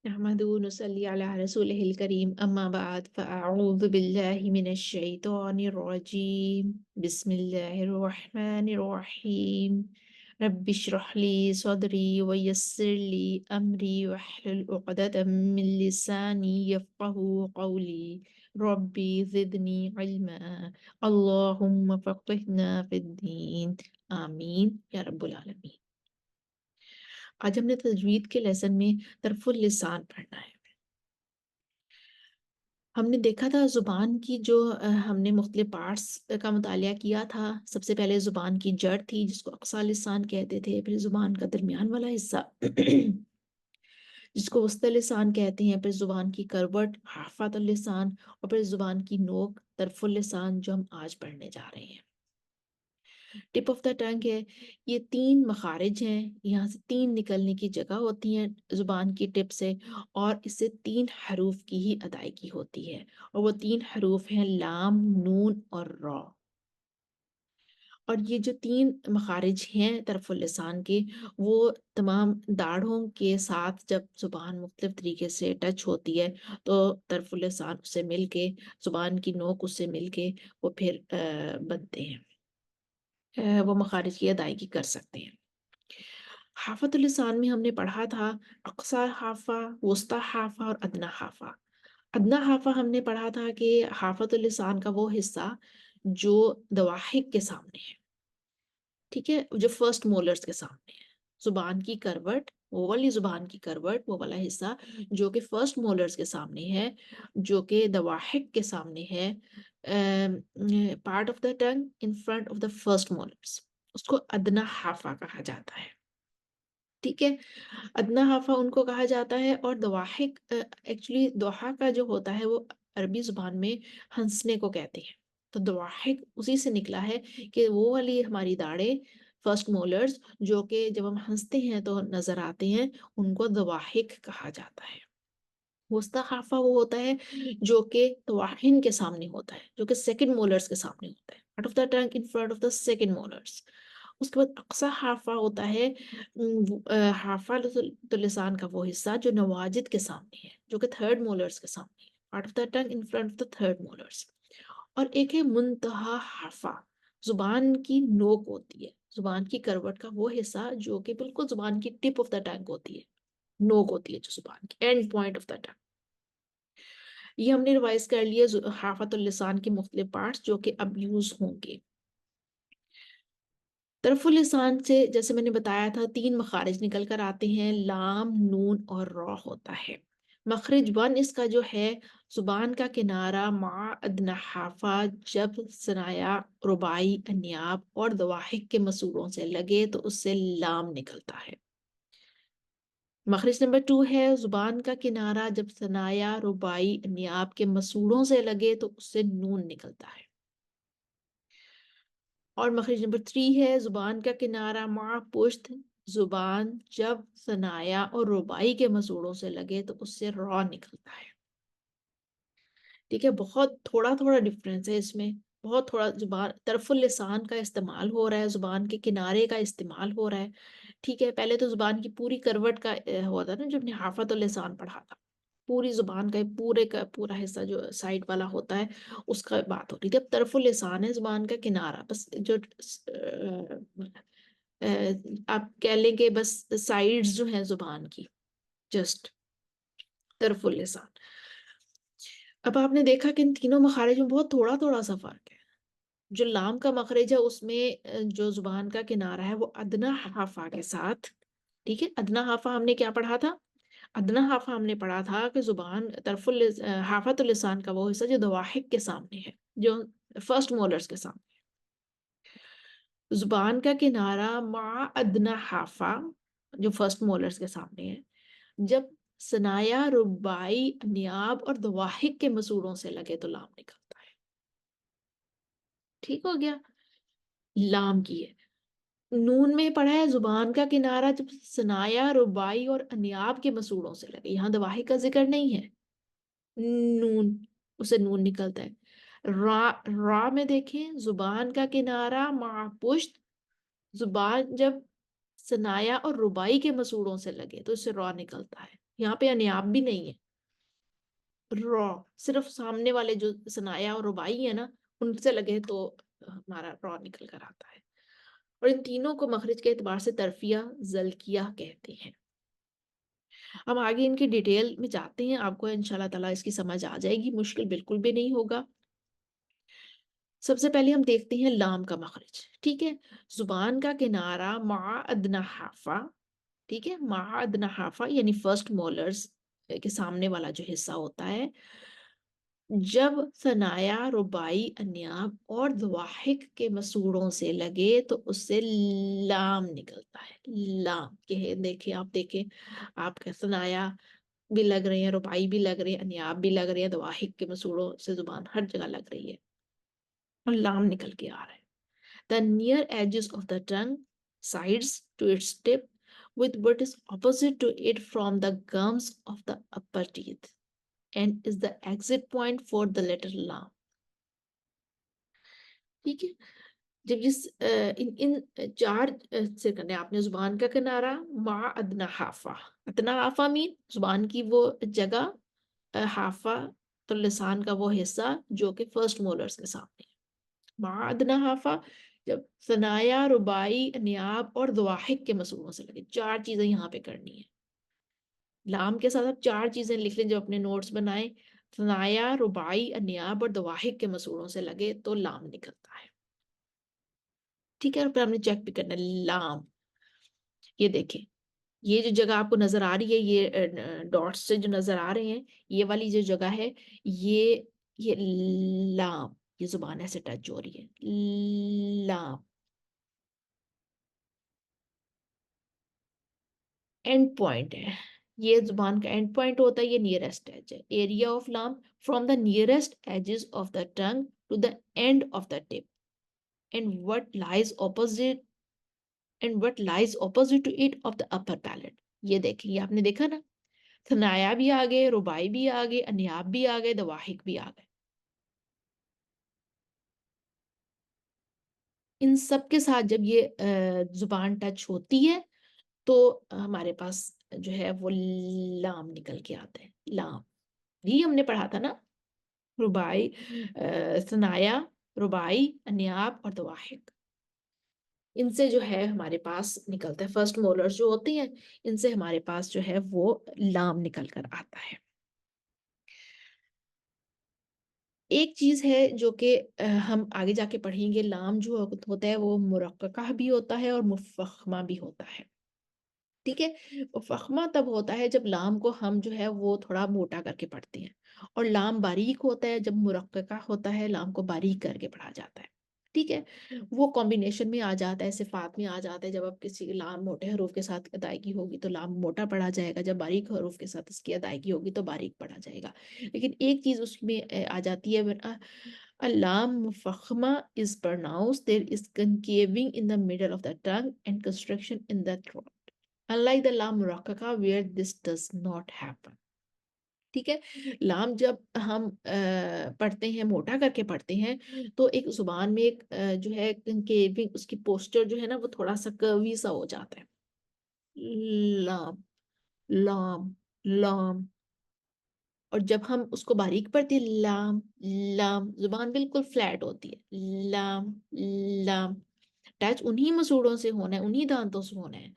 نحمدہ ونصلی علی رسولہ الکریم اما بعد فاعوذ باللہ من الشیطان الرجیم بسم اللہ الرحمن الرحیم رب اشرح لی صدری ویسر لی امری واحلل عقدۃ من لسانی یفقہوا قولی ربی زدنی علما اللہم فقہنا فی الدین آمین یا رب العالمین۔ آج ہم نے تجوید کے لیسن میں طرف اللسان پڑھنا ہے۔ ہم نے دیکھا تھا زبان کی جو ہم نے مختلف پارٹس کا مطالعہ کیا تھا۔ سب سے پہلے زبان کی جڑ تھی جس کو اقصی لسان کہتے تھے، پھر زبان کا درمیان والا حصہ جس کو وسطی لسان کہتے ہیں، پھر زبان کی کروٹ حافۃ اللسان، اور پھر زبان کی نوک طرف اللسان جو ہم آج پڑھنے جا رہے ہیں۔ ٹپ آف دا ٹنگ ہے، یہ تین مخارج ہیں، یہاں سے تین نکلنے کی جگہ ہوتی ہیں زبان کی ٹپ سے، اور اس سے تین حروف کی ہی ادائیگی ہوتی ہے، اور وہ تین حروف ہیں لام، نون اور را۔ اور یہ جو تین مخارج ہیں طرف اللسان کے، وہ تمام داڑھوں کے ساتھ جب زبان مختلف طریقے سے ٹچ ہوتی ہے تو طرف اللسان اس سے مل کے، زبان کی نوک اس سے مل کے وہ پھر بنتے ہیں، وہ مخارج کی ادائیگی کر سکتے ہیں۔ حافۃ اللسان میں ہم نے پڑھا تھا اقصی حافہ، وسطی حافہ اور ادنی حافہ۔ ادنی حافہ ہم نے پڑھا تھا کہ حافۃ اللسان کا وہ حصہ جو دواحک کے سامنے ہے، ٹھیک ہے، جو فرسٹ مولرز کے سامنے ہے، زبان کی کروٹ، وہ والی زبان کی کروٹ، وہ والا حصہ جو کہ فرسٹ مولرز کے سامنے ہے، جو کہ دواحک کے سامنے ہے، part of the tongue in front of the first molars, اس کو ادنی حافہ کہا جاتا ہے، ٹھیک ہے۔ ادنی حافہ ان کو کہا جاتا ہے، اور دواحک ایکچولی دوحہ کا جو ہوتا ہے وہ عربی زبان میں ہنسنے کو کہتے ہیں، تو دواحک اسی سے نکلا ہے کہ وہ والی ہماری داڑیں فرسٹ مولرز جو کہ جب ہم ہنستے ہیں تو نظر آتے ہیں، ان کو دواحک کہا جاتا ہے۔ وسطی حافہ وہ ہوتا ہے جو کہ دواحن کے سامنے ہوتا ہے، جو کہ سیکنڈ مولرز کے سامنے ہوتا ہے، part of the tongue in front of the second molars۔ اس کے بعد اقصی حافہ ہوتا ہے حافۃ اللسان کا وہ حصہ جو نواجد کے سامنے ہے، جو کہ تھرڈ مولرز کے سامنے ہے، part of the tongue in front of the third molars۔ اور ایک ہے منتہا حافہ، زبان کی نوک ہوتی ہے، زبان کی کروٹ کا وہ حصہ جو کہ بالکل زبان کی ٹپ آف دا ٹنگ ہوتی ہے، نوک ہوتی ہے جو زبان کی اینڈ پوائنٹ آف دا ٹنگ۔ یہ ہم نے ریوائز کر لیے حافظ اللسان کے مختلف پارٹس جو کہ اب یوز ہوں گے۔ طرف اللسان سے جیسے میں نے بتایا تھا تین مخارج نکل کر آتے ہیں، لام، نون اور را ہوتا ہے۔ مخرج 1 اس کا جو ہے زبان کا کنارہ مع ادنی حافہ جب ثنایا، رباعی، انیاب اور دواحک کے مسوروں سے لگے تو اس سے لام نکلتا ہے۔ مخرج نمبر 2 ہے زبان کا کنارہ جب ثنایا، رباعی، انیاب کے مسوڑوں سے لگے تو اس سے نون نکلتا ہے۔ اور مخرج نمبر 3 ہے زبان کا کنارہ مع پشت، زبان جب ثنایا اور رباعی کے مسوڑوں سے لگے تو اس سے را نکلتا ہے، ٹھیک ہے۔ بہت تھوڑا تھوڑا ڈفرینس ہے اس میں، بہت تھوڑا، زبان طرف اللسان کا استعمال ہو رہا ہے، زبان کے کنارے کا استعمال ہو رہا ہے، ٹھیک ہے۔ پہلے تو زبان کی پوری کروٹ کا ہوا تھا نا جب نے حافظ اللسان پڑھا تھا، پوری زبان کا پورا حصہ جو سائڈ والا ہوتا ہے اس کا بات ہو رہی تھی۔ اب طرف اللسان ہے زبان کا کنارہ، بس جو آپ کہہ لیں کہ بس سائڈز جو ہیں زبان کی، جسٹ طرف اللسان۔ اب آپ نے دیکھا کہ ان تینوں مخارج میں بہت تھوڑا تھوڑا سا فرق ہے۔ جو لام کا مخرج ہے اس میں جو زبان کا کنارہ ہے وہ ادنی حافہ کے ساتھ، ٹھیک ہے۔ ادنی حافہ ہم نے کیا پڑھا تھا؟ ادنی حافہ ہم نے پڑھا تھا کہ زبان حافظ اللسان کا وہ حصہ جو دواحک کے سامنے ہے، جو فرسٹ مولرز کے سامنے ہے۔ زبان کا کنارہ مع ادنی حافہ جو فرسٹ مولرز کے سامنے ہے، جب ثنایا، رباعی، انیاب اور دواحک کے مسوڑوں سے لگے تو لام نکلتا ہے، ٹھیک ہو گیا۔ لام کی ہے۔ نون میں پڑھا ہے زبان کا کنارہ جب ثنایا، رباعی اور انیاب کے مسوڑوں سے لگے، یہاں دواحک کا ذکر نہیں ہے، نون، اسے نون نکلتا ہے۔ را میں دیکھیں زبان کا کنارہ مع پشت، زبان جب ثنایا اور رباعی کے مسوڑوں سے لگے تو اس سے را نکلتا ہے، यहाँ पे अनियाब भी नहीं है, रॉ, सिर्फ सामने वाले जो सनाया और रुबाई है ना, उनसे लगे तो हमारा रॉ निकल कर आता है। और इन तीनों को मखरज के एतबार से तरफिया जलकिया कहते हैं। हम आगे इनकी डिटेल में जाते हैं, आपको इंशाल्लाह ताला इसकी समझ आ जाएगी, मुश्किल बिल्कुल भी नहीं होगा। सबसे पहले हम देखते हैं लाम का मखरज। ठीक है, जुबान का किनारा मा अदना हाफा, ठीक है, मा अदना हाफा यानी फर्स्ट मोलर्स के सामने वाला जो हिस्सा होता है, जब सनाया रुबाई अन्याब और दवाहिक के मसूड़ों से लगे तो उससे लाम निकलता है। लाम के देखिए, आप देखें, आपका सनाया भी लग रहे हैं, रुबाई भी लग रहे हैं, अन्याब भी लग रहे हैं, दवाहिक के मसूड़ों से जुबान हर जगह लग रही है और लाम निकल के आ रहा है। The near edges of the tongue, sides to its tip, with what is opposite to it from the gums of the upper teeth, and is the exit point for the letter lam. ठीक है, जब इस इन इन चार से करने आपने जुबान का किनारा मा अदना हाफा, अदना हाफा मीन जुबान की वो जगह, हाफा तो लिसान का वो हिस्सा जो कि फर्स्ट मोलर्स के सामने है। मा अदना हाफा, जब सनाया रुबाई नियाब और दवाहिक के मसूलों से लगे, चार चीजें यहाँ पे करनी है। लाम के साथ आप चार चीजें लिख लें जब अपने नोट्स बनाएं, सनाया रुबाई नियाब और दवाहिक के मसूलों से लगे तो लाम निकलता है। ठीक है, और फिर हमने चेक भी करना है लाम। ये देखें, ये जो जगह आपको नजर आ रही है, ये डॉट्स से जो नजर आ रहे हैं, ये वाली जो जगह है, ये लाम, ये जुबान ऐसे टच हो रही है, लाम एंड पॉइंट है। ये जुबान का एंड पॉइंट होता है, ये नियरेस्ट एज है, एरिया ऑफ लाम from the nearest edges of the tongue to the end of the tip, and what lies opposite to it of the upper palate. ये देखें, ये आपने देखा ना, थनाया भी आ गए, रुबाई भी आ गए, अन्याब भी आ गए, दवाहिक भी आ गए। इन सब के साथ जब ये जुबान टच होती है तो हमारे पास जो है वो लाम निकल के आता है। लाम ये हमने पढ़ा था ना, रुबाई, सनाया, रुबाई, अन्याब और दवाहिक, इनसे जो है हमारे पास निकलता है, फर्स्ट मोलर्स जो होते हैं, इनसे हमारे पास जो है वो लाम निकल कर आता है। एक चीज है जो कि हम आगे जाके पढ़ेंगे, लाम जो होता है वो मुरक्कका भी होता है और मुफख्मा भी होता है। ठीक है, मुफख्मा तब होता है जब लाम को हम जो है वो थोड़ा मोटा करके पढ़ते हैं, और लाम बारीक होता है जब मुरक्कका होता है, लाम को बारीक करके पढ़ा जाता है। ठीक है, वो कॉम्बिनेशन में आ जाता है, सिफात में आ जाता है। जब आप किसी लाम मोटे हरूफ के साथ अदायगी होगी तो लाम मोटा पढ़ा जाएगा, जब बारीक हरूफ के साथ इसकी अदायगी होगी तो बारीक पढ़ा जाएगा। लेकिन एक चीज उसमें आ जाती है, a lam mufakhma is pronounced, there is concaving in the middle of the tongue and constriction in the throat, unlike the lam murakaka where this does not happen. ठीक है, लाम जब हम पढ़ते हैं, मोटा करके पढ़ते हैं, तो एक जुबान में एक जो है कंकेविंग, उसकी पोस्चर जो है ना वो थोड़ा सा कर्वी सा हो जाता है। लाम, लाम, लाम। और जब हम उसको बारीक पढ़ते हैं, लाम, लाम, जुबान बिल्कुल फ्लैट होती है, लाम, लाम। टच उन्हीं मसूड़ों से होना है, उन्हीं दांतों से होना है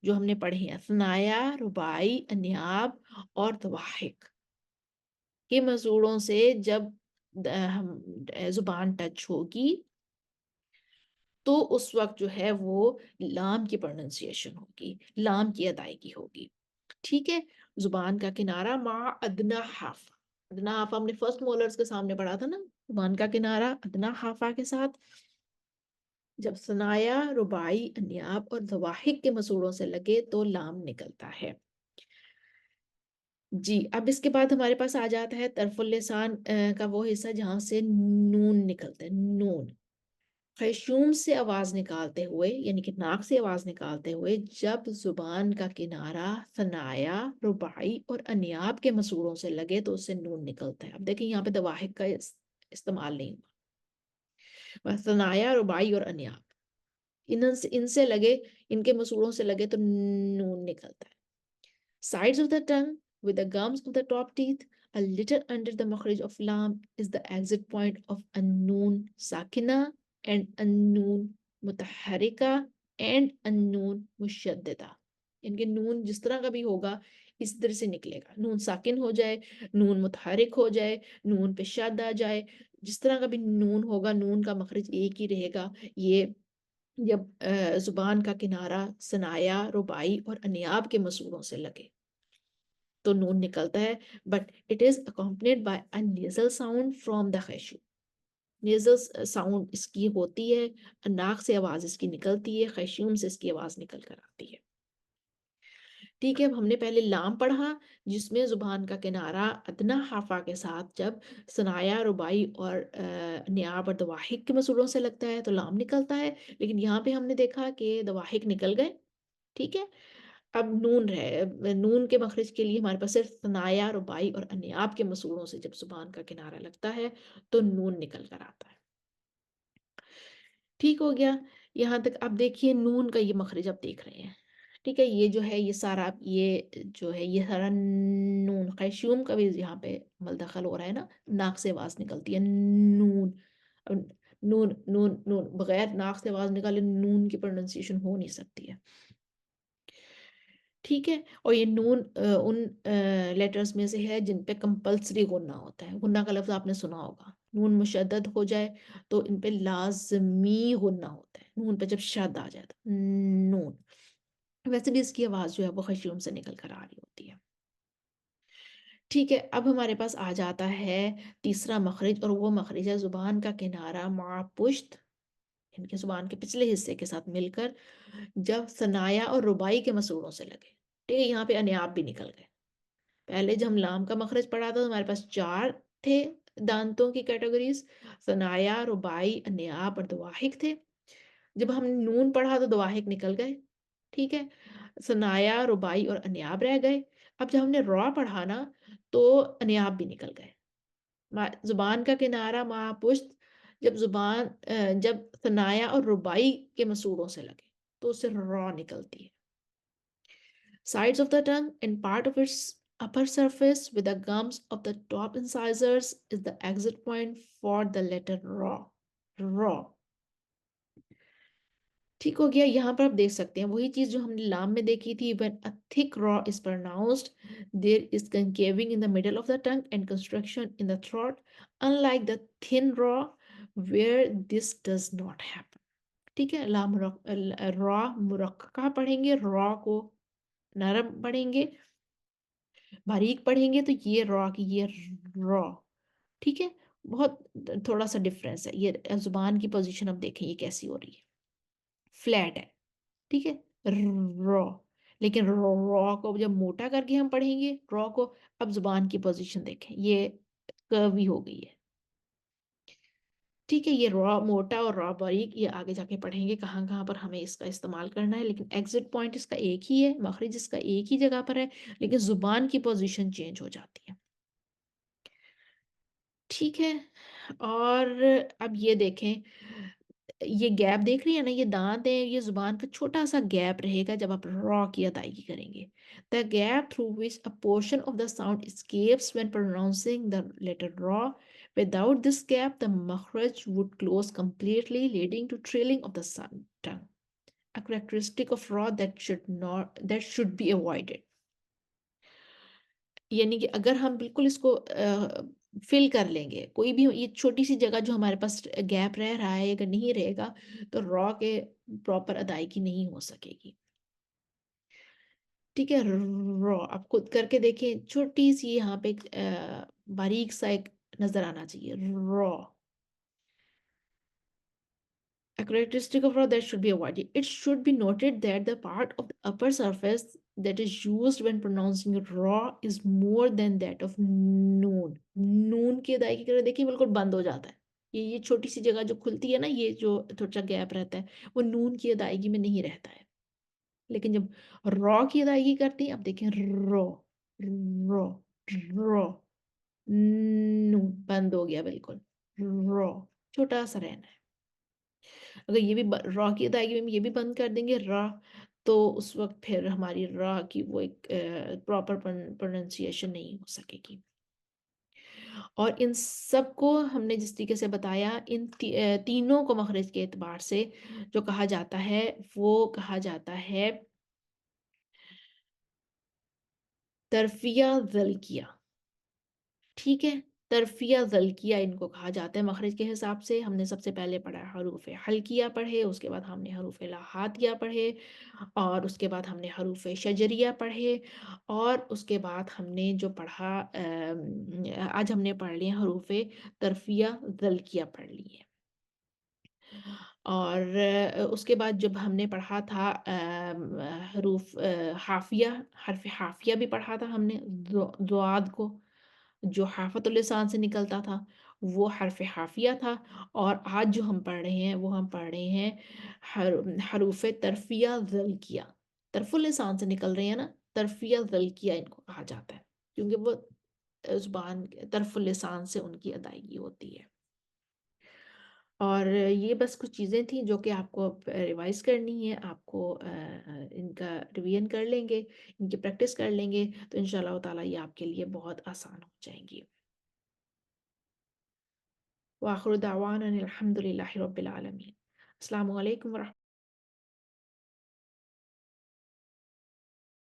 जो हमने पढ़े हैं, सनाया, रुबाई, अन्याब और दवाहिक के मसूड़ों से जब हम जुबान टच होगी तो उस वक्त जो है वो लाम की प्रोनाउंसिएशन होगी, लाम की अदायगी होगी। ठीक है, जुबान का किनारा मा अदना हाफा, अदना हाफा हमने फर्स्ट मोलर्स के सामने पढ़ा था ना, जुबान का किनारा अदना हाफा के साथ जब सनाया, रुबाई, अन्याब और दवाहिक के मसूड़ों से लगे तो लाम निकलता है। जी, अब इसके बाद हमारे पास आ जाता है तरफुल लिसान का वो हिस्सा जहां से नून निकलता है, नून। खैशूम से आवाज निकालते हुए यानी कि नाक से आवाज निकालते हुए जब जुबान का किनारा सनाया, रुबाई और अन्याब के मसूड़ों से लगे तो उससे नून निकलता है। अब देखिए यहाँ पे दवाहिक का इस्तेमाल नहीं हुआ, बस सनाया, रुबाई और अन्याब, इनसे इनसे लगे, इनके मसूड़ों से लगे तो नून निकलता है। Sides of the tongue, with the gums of the top teeth a little under the makhraj of lam is the exit point of an-nun sakina and an-nun mutaharrika and an-nun mushaddada. इनके नून जिस तरह का भी होगा इस तरह से निकलेगा, नून साकिन हो जाए, नून मुतहरिक हो जाए, नून पे शद आ जाए, जिस तरह का भी नून होगा नून का मखरज एक ही रहेगा। ये जब जुबान का किनारा सनाया, रुबाई और अनियाब के मसूलों से लगे तो नून निकलता है, but it is accompanied by a nasal sound from the खैशू। नेजल साउंड इसकी होती है, नाक से आवाज इसकी निकलती है, खैशूम से इसकी आवाज निकल कर आती है। ठीक है, अब हमने पहले लाम पढ़ा जिसमें जुबान का किनारा अदना हाफा के साथ जब सनाया, रुबाई और नियाब और दवाहिक के मसूलों से लगता है तो लाम निकलता है, लेकिन यहाँ पे हमने देखा कि दवाहिक निकल गए। ठीक है, अब नून रहे, नून के मखरज के लिए हमारे पास सिर्फ सनाया, रुबाई और अनियाब के मसूलों से जब जुबान का किनारा लगता है तो नून निकल कर आता है। ठीक हो गया, यहाँ तक। अब देखिए नून का ये मखरज आप देख रहे हैं। ठीक है, ये जो है ये सारा, ये जो है ये सारा नून खैशूम का भी यहाँ पे मलदखल हो रहा है ना, नाक से आवाज निकलती है नून। अब नून नून नून बगैर नाक से आवाज निकाले नून की प्रोनाउंसिएशन हो नहीं सकती है। ठीक है, और ये नून उन लेटर्स में से है जिन पे कंपल्सरी गुन्ना होता है। गुन्ना का लफ्ज आपने सुना होगा, नून मुशद्दद हो जाए तो इन पे लाजमी गुन्ना होता है, नून पे जब शद आ जाए तो नून। वैसे भी इसकी आवाज जो है वो खशूम से निकल कर आ रही होती है। ठीक है, अब हमारे पास आ जाता है तीसरा मखरज, और वो मखरज है जुबान का किनारा मा पुश्त, इनके जुबान के पिछले हिस्से के साथ मिलकर जब सनाया और रुबाई के मसूड़ों से लगे। ठीक है, यहाँ पे अनियाब भी निकल गए। पहले जब हम लाम का मखरज पढ़ा था तो हमारे पास 4 थे दांतों की कैटेगरीज, सनाया, रुबाई, अनियाब और दवाहिक थे। जब हमने नून पढ़ा तो दवाहिक निकल गए। ठीक है, सनाया, रुबाई और अनियाब रह गए। अब जब हमने रॉ पढ़ा ना तो अनियाब भी निकल गए। जुबान का किनारा महापुष्ट जब जब सनाया और रुबाई के मसूड़ों से लगे तो उससे रॉ निकलती है। Sides of the tongue and part of its upper surface with the gums of the top incisors is the exit point for the letter raw. Raw. ठीक हो गया, यहाँ पर आप देख सकते हैं वही चीज जो हमने लाम में देखी थी। when a thick raw is pronounced there is concaving in the middle of the tongue and constriction in the throat, unlike the thin raw where this does not happen. ठीक है, रॉ मुरक्का पढ़ेंगे, रॉ को नरम पढ़ेंगे, बारीक पढ़ेंगे तो ये रॉ की ये रॉ। ठीक है, बहुत थोड़ा सा डिफरेंस है। ये जुबान की पोजीशन अब देखें ये कैसी हो रही है, फ्लैट है। ठीक है, रॉ, लेकिन रॉ को जब मोटा करके हम पढ़ेंगे रॉ को, अब जुबान की पोजीशन देखें ये कर्वी हो गई है। ठीक है, ये रॉ मोटा और रॉ बारीक ये आगे जाके पढ़ेंगे कहाँ कहाँ पर हमें इसका इस्तेमाल करना है, लेकिन एग्जिट पॉइंट इसका एक ही है, मखरज इसका एक ही जगह पर है, लेकिन जुबान की पोजीशन चेंज हो जाती है। ठीक है, और अब ये देखें, ये गैप देख रही है ना, ये दांत है, ये जुबान का छोटा सा गैप रहेगा जब आप रॉ की अदायगी करेंगे। The gap through which a portion of the sound escapes when pronouncing the letter raw. Without this gap, the makhraj would close completely, leading to trailing of the tongue. A characteristic of raw that should be avoided. यानी कि अगर हम बिल्कुल इसको fill कर लेंगे, कोई भी ये छोटी सी जगह जो हमारे पास गैप रह रहा है अगर नहीं रहेगा तो रॉ के प्रॉपर अदायगी नहीं हो सकेगी। ठीक है, रॉ आप खुद करके देखें, छोटी सी यहाँ पे बारीक सा एक नजर आना चाहिए raw. A characteristic of raw that should be avoided. It should be noted that the part of the upper surface that is used when pronouncing raw is more than that of noon. नून की अदायगी करें, देखिए बिल्कुल बंद हो जाता है। ये छोटी सी जगह जो खुलती है ना, ये जो थोड़ा सा गैप रहता है वो नून की अदायगी में नहीं रहता है। लेकिन जब रॉ की अदायगी करते हैं, अब देखें रॉ रॉ रॉ, नून बंद हो गया बिल्कुल, रॉ छोटा सा रहना है। अगर ये भी रॉ की अदायगी में ये भी बंद कर देंगे रॉ, تو اس وقت پھر ہماری را کی وہ ایک پراپر پروننسیشن نہیں ہو سکے گی۔ اور ان سب کو ہم نے جس طریقے سے بتایا، ان تینوں کو مخرج کے اعتبار سے جو کہا جاتا ہے وہ کہا جاتا ہے طرفیہ ذلکیہ، ٹھیک ہے؟ طرفیہ ذلکیہ ان کو کہا جاتا ہے مخرج کے حساب سے۔ ہم نے سب سے پہلے پڑھا حروف حلقیہ پڑھے، اس کے بعد ہم نے حروف لاحاتیہ پڑھے، اور اس کے بعد ہم نے حروف شجریہ پڑھے، اور اس کے بعد ہم نے جو پڑھا آج ہم نے پڑھ لیے حروف طرفیہ ذلکیہ پڑھ لیے۔ اور اس کے بعد جب ہم نے پڑھا تھا حروف حافیہ، حرف حافیہ بھی پڑھا تھا ہم نے، ضاد کو جو حافۃ اللسان سے نکلتا تھا وہ حرف حافیہ تھا۔ اور آج جو ہم پڑھ رہے ہیں وہ ہم پڑھ رہے ہیں حروف طرفیہ ذلکیہ، طرف اللسان سے نکل رہے ہیں نا، طرفیہ ذلکیہ ان کو کہا جاتا ہے، کیونکہ وہ زبان طرف اللسان سے ان کی ادائیگی ہوتی ہے۔ اور یہ بس کچھ چیزیں تھیں جو کہ آپ کو ریوائز کرنی ہے، آپ کو ان کا ریویژن کر لیں گے، ان کی پریکٹس کر لیں گے تو انشاءاللہ تعالیٰ یہ آپ کے لیے بہت آسان ہو جائیں گی۔ وآخر دعوانا ان الحمد للہ رب العالمین۔ السلام علیکم ورحمۃ